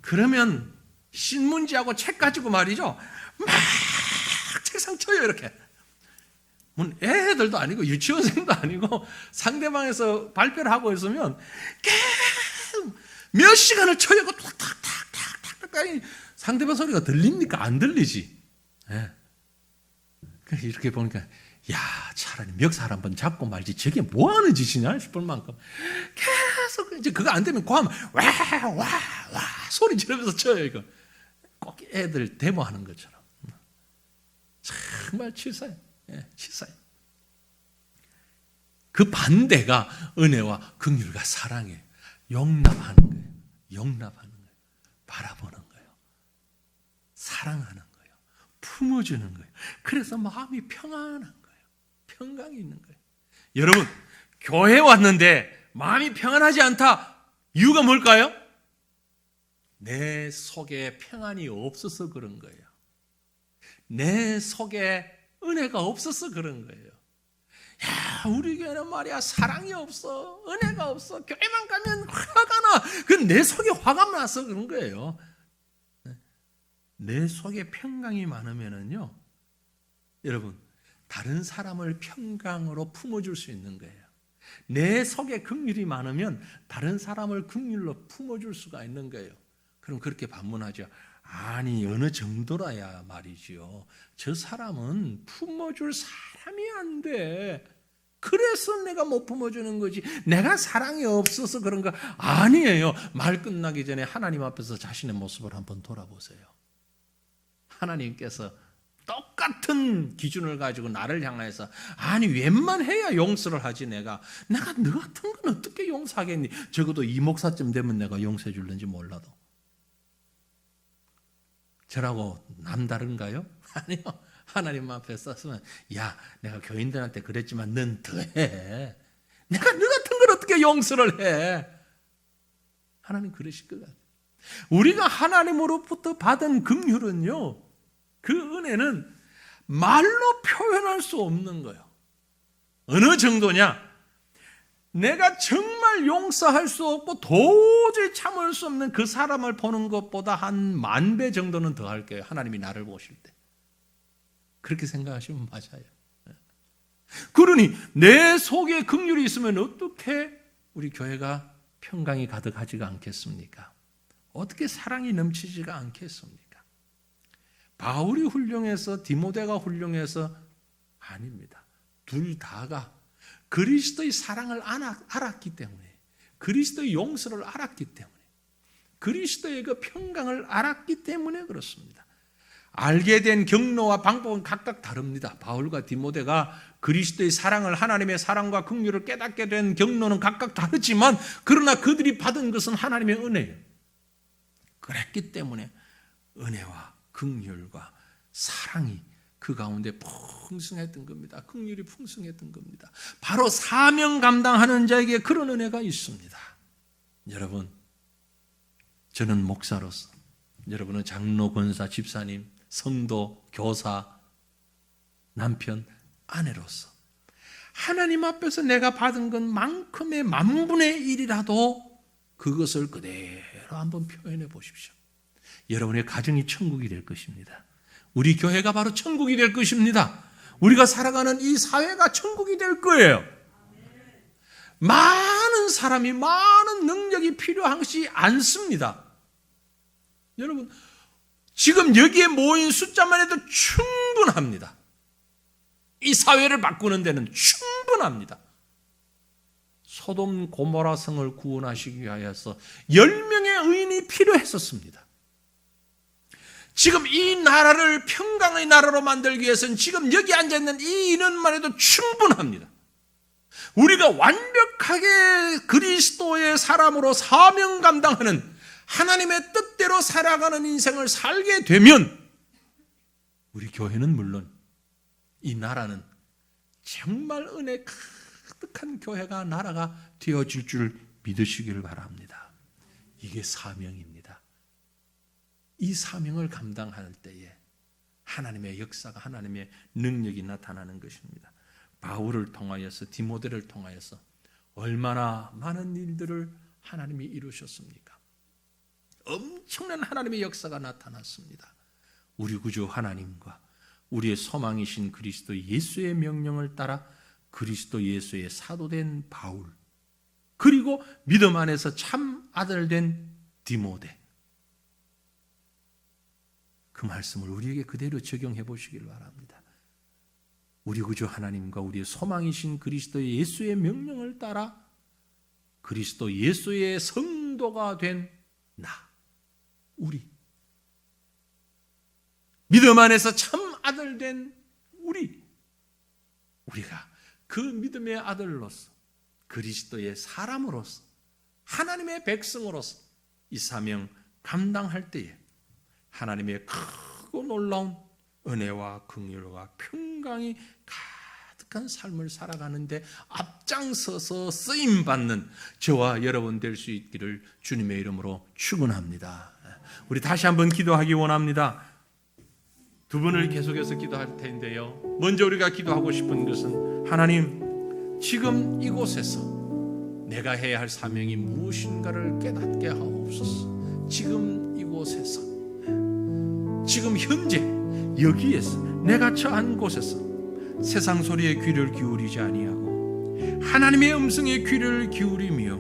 그러면 신문지하고 책 가지고 말이죠, 막 책상 쳐요. 이렇게. 애들도 아니고 유치원생도 아니고 상대방에서 발표를 하고 있으면 계속 몇 시간을 쳐요. 탁탁탁탁탁. 상대방 소리가 들립니까? 안 들리지. 이렇게 보니까 차라리 멱살 한번 잡고 말지, 저게 뭐 하는 짓이냐 싶을 만큼 계속 이제 그거 안 되면 고하면 와 소리 지르면서 쳐요. 이거 꼭 애들 데모하는 것처럼. 정말 치사해. 치사해. 그 반대가 은혜와 긍휼과 사랑이에요. 용납하는 거예요. 용납하는 거예요. 바라보는 거예요. 사랑하는 거예요. 품어주는 거예요. 그래서 마음이 평안한 거예요. 평강이 있는 거예요. 여러분, 교회 왔는데 마음이 평안하지 않다. 이유가 뭘까요? 내 속에 평안이 없어서 그런 거예요. 내 속에 은혜가 없어서 그런 거예요. 야, 우리 교회는 말이야 사랑이 없어, 은혜가 없어, 교회만 가면 화가 나. 그건 내 속에 화가 나서 그런 거예요. 내 속에 평강이 많으면은요, 여러분, 다른 사람을 평강으로 품어줄 수 있는 거예요. 내 속에 긍휼이 많으면 다른 사람을 긍휼로 품어줄 수가 있는 거예요. 그럼 그렇게 반문하죠. 아니, 어느 정도라야 말이지요. 저 사람은 품어줄 사람이 안 돼. 그래서 내가 못 품어주는 거지. 내가 사랑이 없어서 그런 거 아니에요. 말 끝나기 전에 하나님 앞에서 자신의 모습을 한번 돌아보세요. 하나님께서 똑같은 기준을 가지고 나를 향해서 아니 웬만해야 용서를 하지 내가 너 같은 건 어떻게 용서하겠니? 적어도 이 목사쯤 되면 내가 용서해 줄는지 몰라도. 저라고 남다른가요? 아니요. 하나님 앞에 섰으면 야 내가 교인들한테 그랬지만 넌 더해. 내가 너 같은 걸 어떻게 용서를 해? 하나님 그러실 것 같아요. 우리가 하나님으로부터 받은 긍휼은요, 그 은혜는 말로 표현할 수 없는 거예요. 어느 정도냐? 내가 정말 용서할 수 없고 도저히 참을 수 없는 그 사람을 보는 것보다 한 10,000배 정도는 더 할게요. 하나님이 나를 보실 때. 그렇게 생각하시면 맞아요. 그러니 내 속에 긍휼이 있으면 어떻게 우리 교회가 평강이 가득하지가 않겠습니까? 어떻게 사랑이 넘치지가 않겠습니까? 바울이 훌륭해서 디모데가 훌륭해서 아닙니다. 둘 다가 그리스도의 사랑을 알았기 때문에, 그리스도의 용서를 알았기 때문에, 그리스도의 그 평강을 알았기 때문에 그렇습니다. 알게 된 경로와 방법은 각각 다릅니다. 바울과 디모데가 그리스도의 사랑을, 하나님의 사랑과 긍휼을 깨닫게 된 경로는 각각 다르지만 그러나 그들이 받은 것은 하나님의 은혜예요. 그랬기 때문에 은혜와 긍휼과 사랑이 그 가운데 풍성했던 겁니다. 긍휼이 풍성했던 겁니다. 바로 사명 감당하는 자에게 그런 은혜가 있습니다. 여러분, 저는 목사로서, 여러분은 장로, 권사, 집사님, 성도, 교사, 남편, 아내로서 하나님 앞에서 내가 받은 것만큼의 10,000분의 1이라도 그것을 그대로 한번 표현해 보십시오. 여러분의 가정이 천국이 될 것입니다. 우리 교회가 바로 천국이 될 것입니다. 우리가 살아가는 이 사회가 천국이 될 거예요. 많은 사람이, 많은 능력이 필요하지 않습니다. 여러분, 지금 여기에 모인 숫자만 해도 충분합니다. 이 사회를 바꾸는 데는 충분합니다. 소돔 고모라 성을 구원하시기 위하여서 10명의 의인이 필요했었습니다. 지금 이 나라를 평강의 나라로 만들기 위해서는 지금 여기 앉아있는 이 인원만 해도 충분합니다. 우리가 완벽하게 그리스도의 사람으로 사명 감당하는 하나님의 뜻대로 살아가는 인생을 살게 되면 우리 교회는 물론 이 나라는 정말 은혜 가득한 교회가, 나라가 되어질 줄 믿으시기를 바랍니다. 이게 사명입니다. 이 사명을 감당할 때에 하나님의 역사가, 하나님의 능력이 나타나는 것입니다. 바울을 통하여서, 디모데를 통하여서 얼마나 많은 일들을 하나님이 이루셨습니까? 엄청난 하나님의 역사가 나타났습니다. 우리 구주 하나님과 우리의 소망이신 그리스도 예수의 명령을 따라 그리스도 예수의 사도된 바울, 그리고 믿음 안에서 참 아들된 디모데, 그 말씀을 우리에게 그대로 적용해 보시길 바랍니다. 우리 구주 하나님과 우리의 소망이신 그리스도 예수의 명령을 따라 그리스도 예수의 성도가 된 나, 우리, 믿음 안에서 참 아들 된 우리가 그 믿음의 아들로서, 그리스도의 사람으로서, 하나님의 백성으로서 이 사명 감당할 때에 하나님의 크고 놀라운 은혜와 긍휼과 평강이 가득한 삶을 살아가는데 앞장서서 쓰임받는 저와 여러분 될 수 있기를 주님의 이름으로 축원합니다. 우리 다시 한번 기도하기 원합니다. 두 분을 계속해서 기도할 텐데요, 먼저 우리가 기도하고 싶은 것은 하나님, 지금 이곳에서 내가 해야 할 사명이 무엇인가를 깨닫게 하옵소서. 지금 이곳에서, 지금 현재 여기에서, 내가 처한 곳에서 세상 소리에 귀를 기울이지 아니하고 하나님의 음성에 귀를 기울이며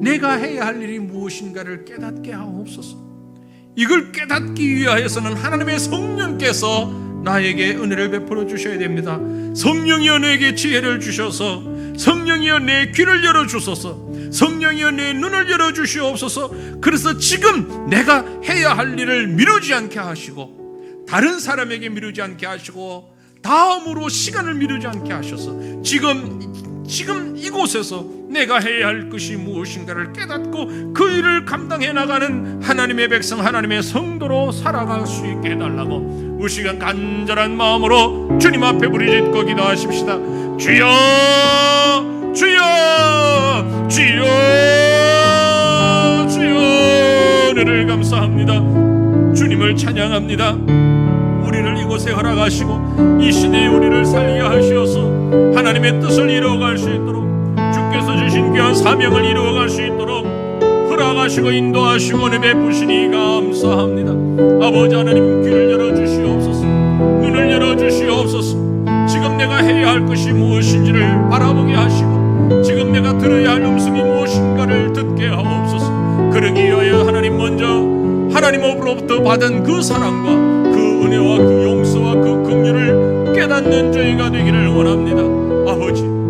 내가 해야 할 일이 무엇인가를 깨닫게 하옵소서. 이걸 깨닫기 위하여서는 하나님의 성령께서 나에게 은혜를 베풀어 주셔야 됩니다. 성령이여 내게 지혜를 주셔서, 성령이여 내 귀를 열어주소서, 성령이여 내 눈을 열어주시옵소서. 그래서 지금 내가 해야 할 일을 미루지 않게 하시고, 다른 사람에게 미루지 않게 하시고, 다음으로 시간을 미루지 않게 하셔서 지금 이곳에서 내가 해야 할 것이 무엇인가를 깨닫고 그 일을 감당해 나가는 하나님의 백성, 하나님의 성도로 살아갈 수 있게 해달라고 우리 시간 간절한 마음으로 주님 앞에 부르짖고 기도하십시다. 주여, 주여, 주여, 주여, 은혜를 감사합니다. 주님을 찬양합니다. 우리를 이곳에 허락하시고 이 시대에 우리를 살게 하시어서 하나님의 뜻을 이루어갈 수 있도록, 주께서 주신 귀한 사명을 이루어갈 수 있도록 허락하시고 인도하시고 은혜 베푸시니 감사합니다. 아버지 하나님, 귀를 열어주시옵소서, 눈을 열어주시옵소서. 지금 내가 해야 할 것이 무엇인지를 바라보게 하시고 지금 내가 들어야 할 음성이 무엇인가를 듣게 하옵소서. 그러기 위하여 하나님 먼저 하나님으로부터 받은 그 사랑과 그 은혜와 그 용서와 그 긍휼을 깨닫는 저희가 되기를 원합니다.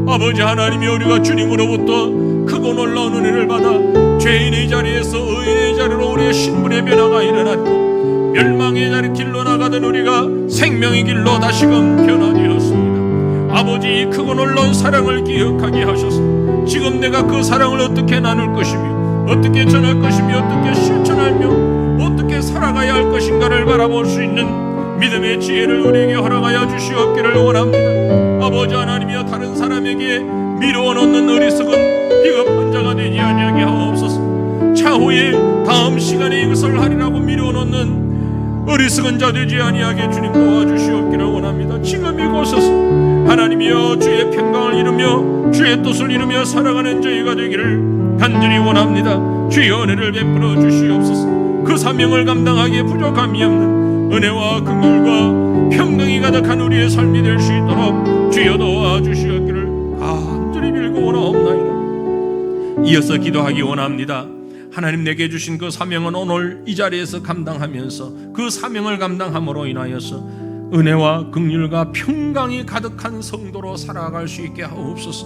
아버지 하나님이 우리가 주님으로부터 크고 놀라운 은혜를 받아 죄인의 자리에서 의인의 자리로 우리의 신분의 변화가 일어났고, 멸망의 자리 길로 나가던 우리가 생명의 길로 다시금 변화되었습니다. 아버지, 이 크고 놀라운 사랑을 기억하게 하셔서 지금 내가 그 사랑을 어떻게 나눌 것이며 어떻게 전할 것이며 어떻게 실천하며 어떻게 살아가야 할 것인가를 바라볼 수 있는 믿음의 지혜를 우리에게 허락하여 주시옵기를 원합니다. 아버지 하나님이여, 다른 사람에게 미루어 놓는 어리석은 비겁한 자가 되지 아니하게 하옵소서. 차후에 다음 시간에 이것을 하리라고 미루어 놓는 어리석은 자 되지 아니하게 주님 도와주시옵기를 원합니다. 지금 이곳에서 하나님이여, 주의 평강을 이루며 주의 뜻을 이루며 살아가는 저희가 되기를 간절히 원합니다. 주의 은혜를 베풀어 주시옵소서. 그 사명을 감당하기에 부족함이 없는 은혜와 긍휼과 평강이 가득한 우리의 삶이 될 수 있도록 주여 도와주시옵기를 간절히 빌고 원하옵나이다. 이어서 기도하기 원합니다. 하나님, 내게 주신 그 사명은 오늘 이 자리에서 감당하면서 그 사명을 감당함으로 인하여서 은혜와 긍휼과 평강이 가득한 성도로 살아갈 수 있게 하옵소서.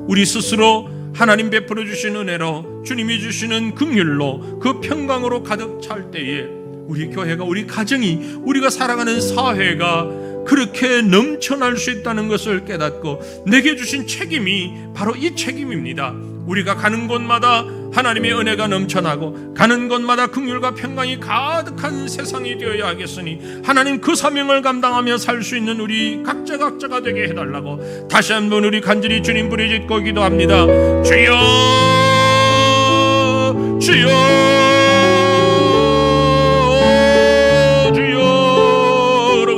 우리 스스로 하나님 베풀어 주신 은혜로, 주님이 주시는 긍휼로, 그 평강으로 가득 찰 때에 우리 교회가, 우리 가정이, 우리가 살아가는 사회가 그렇게 넘쳐날 수 있다는 것을 깨닫고 내게 주신 책임이 바로 이 책임입니다. 우리가 가는 곳마다 하나님의 은혜가 넘쳐나고 가는 곳마다 긍휼과 평강이 가득한 세상이 되어야 하겠으니 하나님, 그 사명을 감당하며 살 수 있는 우리 각자가 되게 해달라고 다시 한번 우리 간절히 주님 부르짖고 기도합니다. 주여, 주여,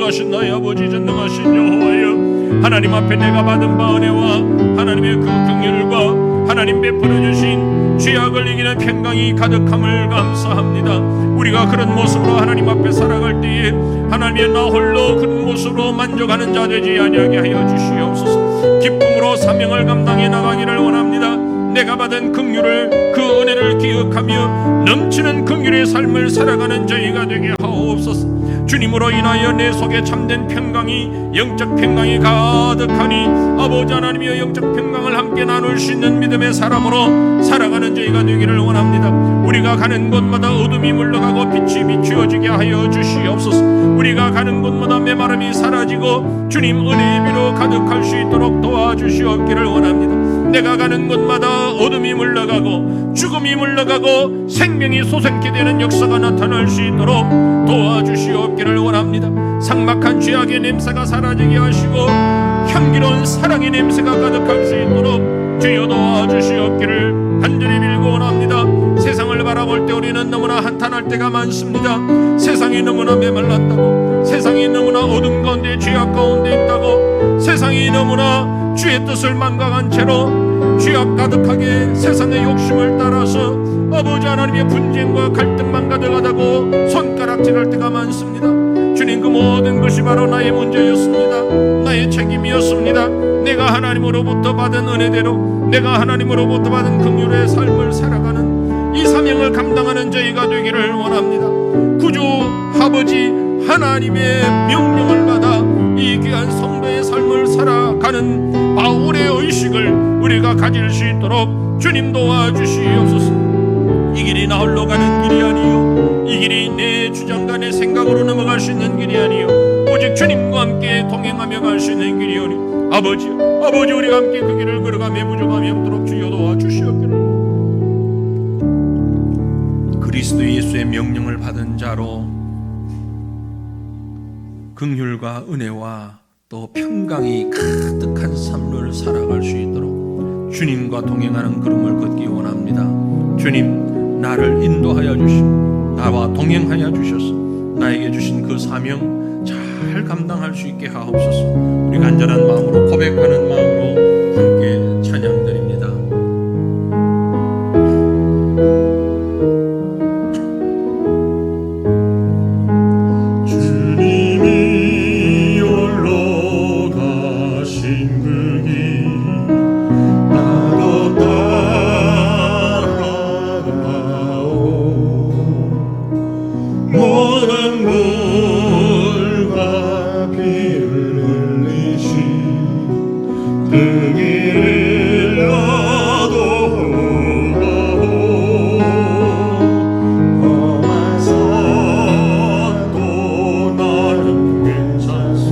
하신 나의 아버지, 전능하신 여호와여, 하나님 앞에 내가 받은 바 은혜와 하나님의 그 긍휼과 하나님 베풀어 주신 죄악을 이기는 평강이 가득함을 감사합니다. 우리가 그런 모습으로 하나님 앞에 살아갈 때에 하나님의 나 홀로 그런 모습으로 만족하는 자 되지 아니하게 하여 주시옵소서. 기쁨으로 사명을 감당해 나가기를 원합니다. 내가 받은 긍휼을, 그 은혜를 기억하며 넘치는 긍휼의 삶을 살아가는 저희가 되게 하옵소서. 주님으로 인하여 내 속에 참된 평강이, 영적 평강이 가득하니 아버지 하나님이여, 영적 평강을 함께 나눌 수 있는 믿음의 사람으로 살아가는 저희가 되기를 원합니다. 우리가 가는 곳마다 어둠이 물러가고 빛이 비추어지게 하여 주시옵소서. 우리가 가는 곳마다 메마름이 사라지고 주님 은혜의 비로 가득할 수 있도록 도와주시옵기를 원합니다. 내가 가는 곳마다 어둠이 물러가고 죽음이 물러가고 생명이 솟게 되는 역사가 나타날 수 있도록 도와주시옵기를 원합니다. 삭막한 죄악의 냄새가 사라지게 하시고 향기로운 사랑의 냄새가 가득할 수 있도록 주여 도와주시옵기를 간절히 빌고 원합니다. 세상을 바라볼 때 우리는 너무나 한탄할 때가 많습니다. 세상이 너무나 메말랐다고, 세상이 너무나 어둠 가운데 죄악 가운데 있다고, 세상이 너무나 주의 뜻을 망각한 채로 죄악 가득하게 세상의 욕심을 따라서 아버지 하나님의 분쟁과 갈등만 가득하다고 손가락질할 때가 많습니다. 주님, 그 모든 것이 바로 나의 문제였습니다. 나의 책임이었습니다. 내가 하나님으로부터 받은 은혜대로, 내가 하나님으로부터 받은 긍휼의 삶을 살아가는 이 사명을 감당하는 저희가 되기를 원합니다. 구주 아버지 하나님의 명령을 받아 이 귀한 성도의 삶을 살아가는 바울의 의식을 우리가 가질 수 있도록 주님 도와주시옵소서. 이 길이 나 홀로 가는 길이 아니요, 이 길이 내 주장과 내 생각으로 넘어갈 수 있는 길이 아니요, 오직 주님과 함께 동행하며 갈 수 있는 길이오니 아버지 우리가 함께 그 길을 걸어가며 부족함이 없도록 주여 도와주시옵기를. 그리스도 예수의 명령을 받은 자로 긍휼과 은혜와 또 평강이 가득한 삶을 살아갈 수 있도록 주님과 동행하는 걸음을 걷기 원합니다. 주님, 나를 인도하여 주시고 나와 동행하여 주셔서 나에게 주신 그 사명 잘 감당할 수 있게 하옵소서. 우리 간절한 마음으로 고백하는 마음으로 함께 찬양드립니다. 주님이 홀로 가신 그 길 나도 따라가오. 모든 물과 피를 흘리신 그 길을 나도 가오. 험한 산도 나는 괜찮소.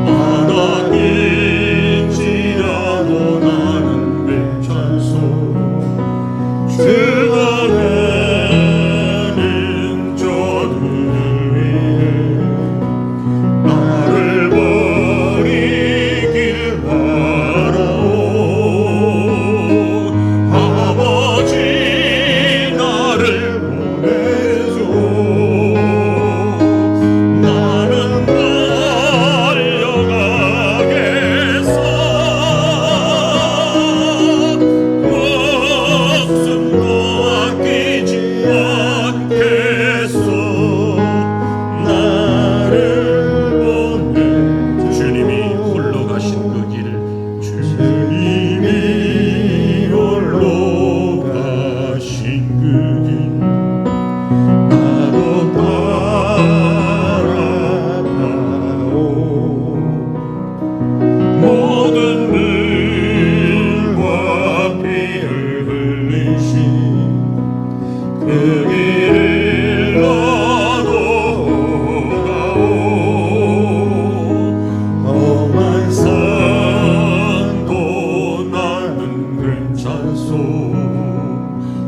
바다 길지라도 나는 괜찮소. 주가 되는 저들을 위해 나를 버리길 바라오. 아버지 나를 보내줘. 나는 달려가겠어. 목숨도 아끼지 않겠소. 나를 보내줘. 주님이 홀로 가신 그 길을 주님이 홀로 가신 그 길 나도 따라가오. 모든 물과 피를 흘리신 그 길을 나도 가오. 험한 산도 나는 괜찮소.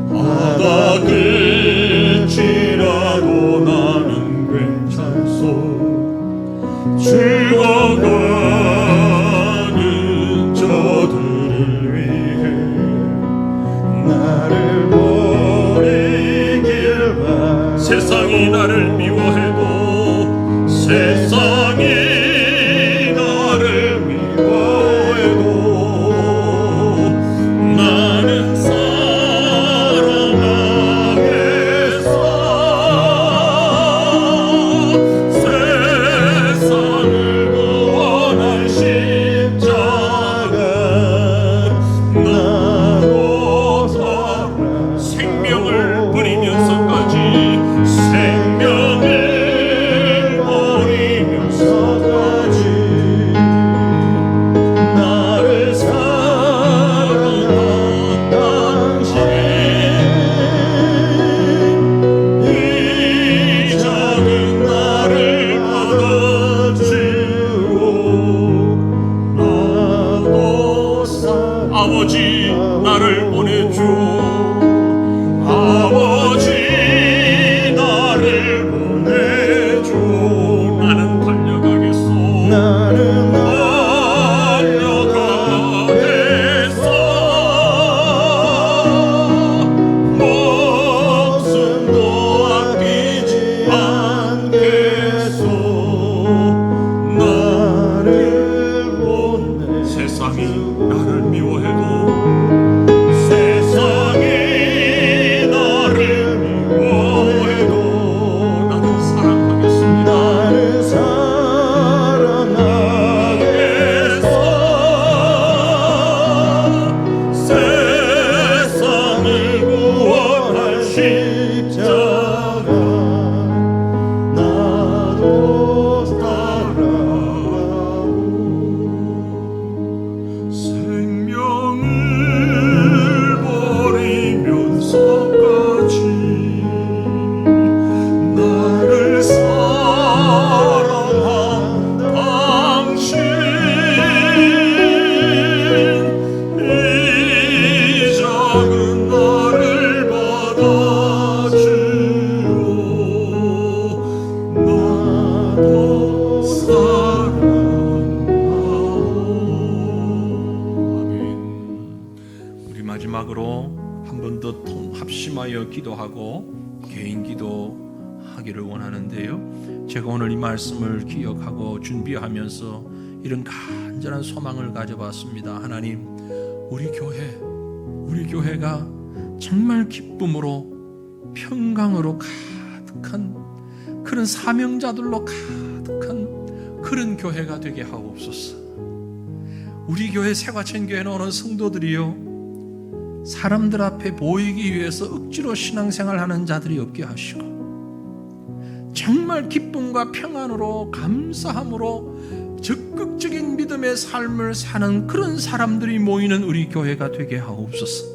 바다 길지라도 나는 괜찮소. 죽어가는 저들을 위해 나를 버리길 바라. 세상이 나를 미워해도 세상이 나를 미워해도 나는 사랑하겠어. 세상을 구원할 십자가 나도 살아. 생명을 버리면서까지 생명을 버리면서까지 나를 사랑한 당신 이 작은 나를 받아주오. 나도 사랑하오. 아버지 나를 보내주오. 아버지 나를 보내줘. 나는 달려가겠소. 나는 달려가겠어. 목숨도 아끼지 않겠소. 나를 보내 마지막으로 한 번 더 합심하여 기도하고 개인 기도하기를 원하는데요. 제가 오늘 이 말씀을 기억하고 준비하면서 이런 간절한 소망을 가져봤습니다. 하나님, 우리 교회가 정말 기쁨으로 평강으로 가득한 그런 사명자들로 가득한 그런 교회가 되게 하옵소서. 우리 교회 새과천교회는 오는 성도들이요, 사람들 앞에 보이기 위해서 억지로 신앙생활하는 자들이 없게 하시고 정말 기쁨과 평안으로 감사함으로 적극적인 믿음의 삶을 사는 그런 사람들이 모이는 우리 교회가 되게 하옵소서.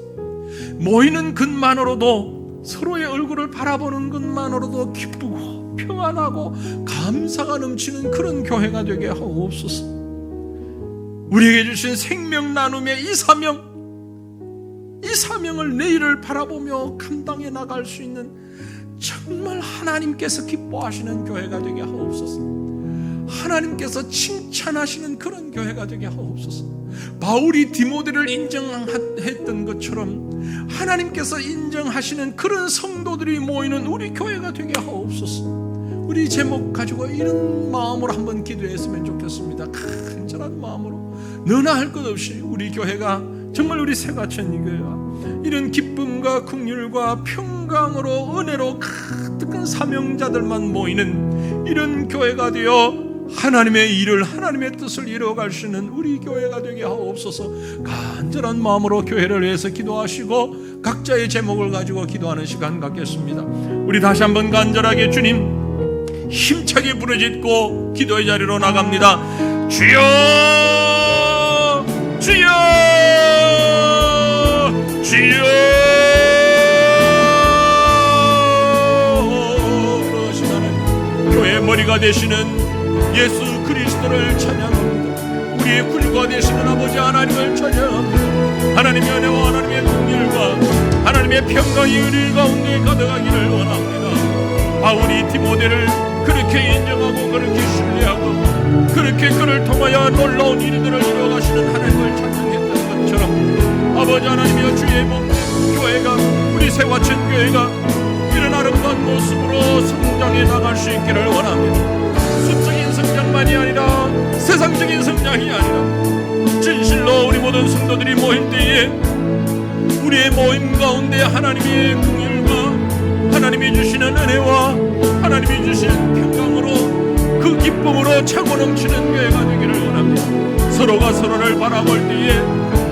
모이는 것만으로도, 서로의 얼굴을 바라보는 것만으로도 기쁘고 평안하고 감사가 넘치는 그런 교회가 되게 하옵소서. 우리에게 주신 생명 나눔의 이 사명을 내일을 바라보며 감당해 나갈 수 있는 정말 하나님께서 기뻐하시는 교회가 되게 하옵소서. 하나님께서 칭찬하시는 그런 교회가 되게 하옵소서. 바울이 디모데를 인정했던 것처럼 하나님께서 인정하시는 그런 성도들이 모이는 우리 교회가 되게 하옵소서. 우리 제목 가지고 이런 마음으로 한번 기도했으면 좋겠습니다. 간절한 마음으로 너나 할 것 없이 우리 교회가, 정말 우리 새과천교회가 이런 기쁨과 긍휼과 평강으로 은혜로 가득한 사명자들만 모이는 이런 교회가 되어 하나님의 일을, 하나님의 뜻을 이루어갈 수 있는 우리 교회가 되게 하옵소서. 간절한 마음으로 교회를 위해서 기도하시고 각자의 제목을 가지고 기도하는 시간 갖겠습니다. 우리 다시 한번 간절하게 주님 힘차게 부르짖고 기도의 자리로 나갑니다. 주여, 주여, 주여. 교회의 머리가 되시는 예수 그리스도를 찬양합니다. 우리의 구주가 되시는 아버지 하나님을 찬양합니다. 하나님의 은혜와 하나님의 긍휼과 하나님의 평강이 우리 가운데 가득하기를 원합니다. 바울이 디모데를 그렇게 인정하고 그렇게 신뢰하고 그렇게 그를 통하여 놀라운 일들을 이루어가시는 하나님을 찬양했던 것처럼 아버지 하나님이여, 주의 몸된 교회가, 우리 새과천교회가 이런 아름다운 모습으로 성장해 나갈 수 있기를 원합니다. 수적인 성장만이 아니라 세상적인 성장이 아니라 진실로 우리 모든 성도들이 모일 때에 우리의 모임 가운데 하나님의 긍휼과 하나님이 주시는 은혜와 하나님이 주시는 평강으로 그 기쁨으로 차고 넘치는 교회가 되기를 원합니다. 서로가 서로를 바라볼 때에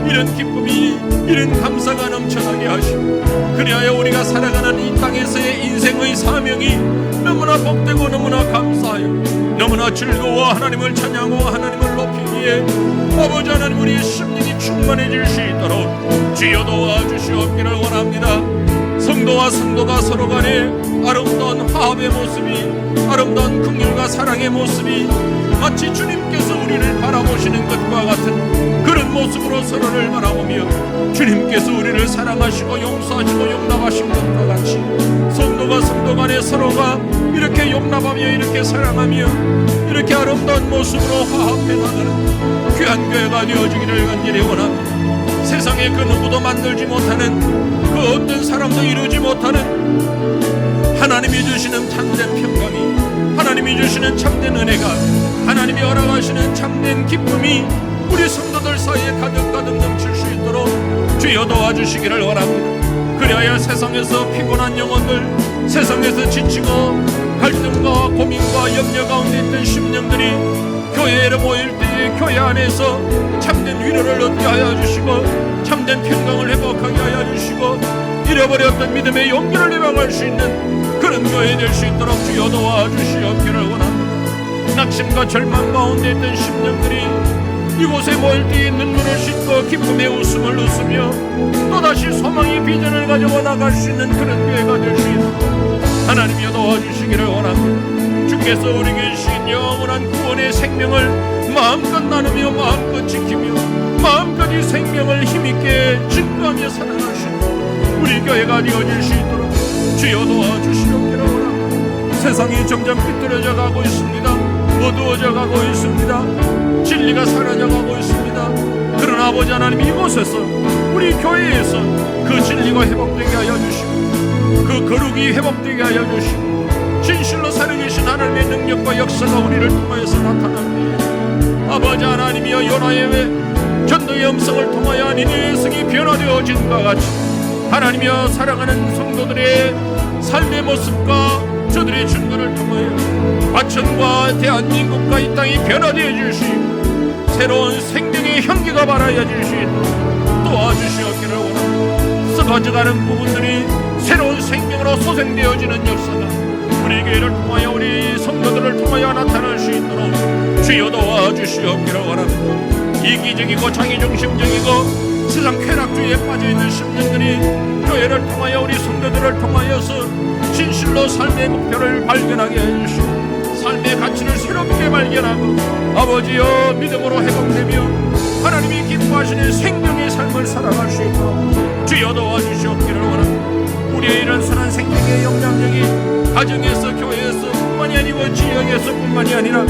이런 기쁨이, 이런 감사가 넘쳐나게 하시고, 그리하여 우리가 살아가는 이 땅에서의 인생의 사명이 너무나 복되고 너무나 감사하여 너무나 즐거워 하나님을 찬양하고 하나님을 높이기에 아버지 하나님, 우리의 심령이 충만해질 수 있도록 주여 도와주시옵기를 원합니다. 성도와 성도가 서로 간에 아름다운 화합의 모습이, 아름다운 긍휼과 사랑의 모습이 마치 주님께서 우리를 바라보시는 것과 같은 그런 모습으로 서로를 바라보며 주님께서 우리를 사랑하시고 용서하시고 용납하신 것과 같이 성도가 성도 간에 서로가 이렇게 용납하며 이렇게 사랑하며 이렇게 아름다운 모습으로 화합해 나가는 귀한 교회가 되어주기를 간절히 원합니다. 세상에 그 누구도 만들지 못하는, 그 어떤 사람도 이루지 못하는 하나님이 주시는 참된 평강이, 하나님이 주시는 참된 은혜가, 하나님이 허락하시는 참된 기쁨이 우리 성도들 사이에 가득가득 넘칠 수 있도록 주여 도와주시기를 원합니다. 그리하여 세상에서 피곤한 영혼들, 세상에서 지치고 갈등과 고민과 염려 가운데 있던 심령들이 교회에 모일 때에 교회 안에서 참된 위로를 얻게 하여 주시고 참된 평강을 회복하게 하여 주시고 잃어버렸던 믿음의 용기를 회복할 수 있는 그런 교회 될 수 있도록 주여 도와주시옵기를 원합니다. 낙심과 절망 가운데 있던 심령들이 이곳에 모일 때에 눈물을 씻고 기쁨의 웃음을 웃으며 또다시 소망의 비전을 가지고 나갈 수 있는 그런 교회가 될 수 있도록 하나님이여 도와주시기를 원합니다. 주께서 우리에게 주신 영원한 구원의 생명을 마음껏 나누며 마음껏 지키며 마음껏 이 생명을 힘있게 증거하며 살아가시는 우리 교회가 되어질 수 있도록 주여 도와주시옵기를 원합니다. 세상이 점점 삐뚤어져 가고 있습니다. 어두워져 가고 있습니다. 진리가 사라져 가고 있습니다. 그러나 아버지 하나님, 이곳에서 우리 교회에서 그 진리가 회복되게 하여 주시고 그 거룩이 회복되게 하여 주시고 진실로 살아계신 하나님의 능력과 역사가 우리를 통하여서 나타납니다. 아버지 하나님이여, 요나의 전도의 음성을 통하여 니네의 성이 변화되어진 것 같이 하나님이여, 사랑하는 성도들의 삶의 모습과 저들의 증거를 통하여 과천과 대한민국과 이 땅이 변화되어 주시고 새로운 생명의 향기가 발하여 주시도록 도와주시옵기를 원합니다. 썩어져가는 부분들이 새로운 생명으로 소생되어지는 역사가 우리 교회를 통하여 우리 성도들을 통하여 나타날 수 있도록 주여 도와주시옵기를 원합니다. 이기적이고 자기중심적이고 세상 쾌락주의에 빠져있는 심령들이 교회를 통하여 우리 성도들을 통하여서 진실로 삶의 목표를 발견하게 해주시고 삶의 가치를 새롭게 발견하고 아버지여 믿음으로 회복되며 하나님이 기뻐하시는 생명의 삶을 살아갈 수 있도록 주여 도와주시옵기를 원합니다. 우리의 이런 선한 생명의 영향력이 가정에서 교회에서 뿐만이 아니고 지역에서 뿐만이 아니라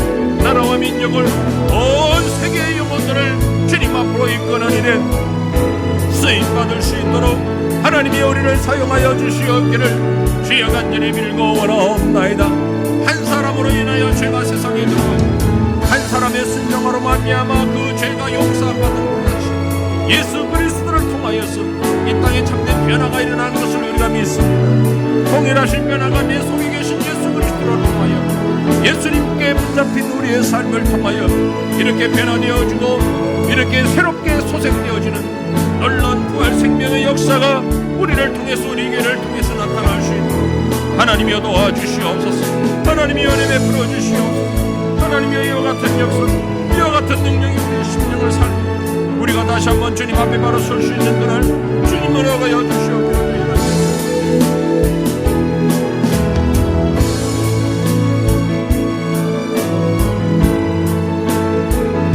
나라와 민족을 온 세계의 영혼들을 주님 앞으로 이끄는 일에 쓰임받을 수 있도록 하나님이 우리를 사용하여 주시옵기를 주여 간절히 빌고 원하옵나이다. 한 사람으로 인하여 죄가 세상에 들어오고 한 사람의 순종으로 말미암아 그 죄가 용서받는 것 같이 예수 그리스도를 통하여서 이 땅에 참된 변화가 일어난 것을 우리가 믿습니다. 동일하신 변화가 내 속에 계신 예수 그리스도를 통하여 예수님께 붙잡힌 우리의 삶을 통하여 이렇게 변화되어지고 이렇게 새롭게 소생되어지는 놀라운 부활 생명의 역사가 우리를 통해서 우리 교회를 통해서 나타날 수 있도록 하나님이여 도와주시옵소서. 하나님이여 은혜 베풀어 주시옵소서. 하나님이여 이와 같은 역사, 이와 같은 능력이 우리의 심령을 살리고 우리가 다시 한번 주님 앞에 바로 설 수 있는 그날 주님을 허가여 주시옵소서.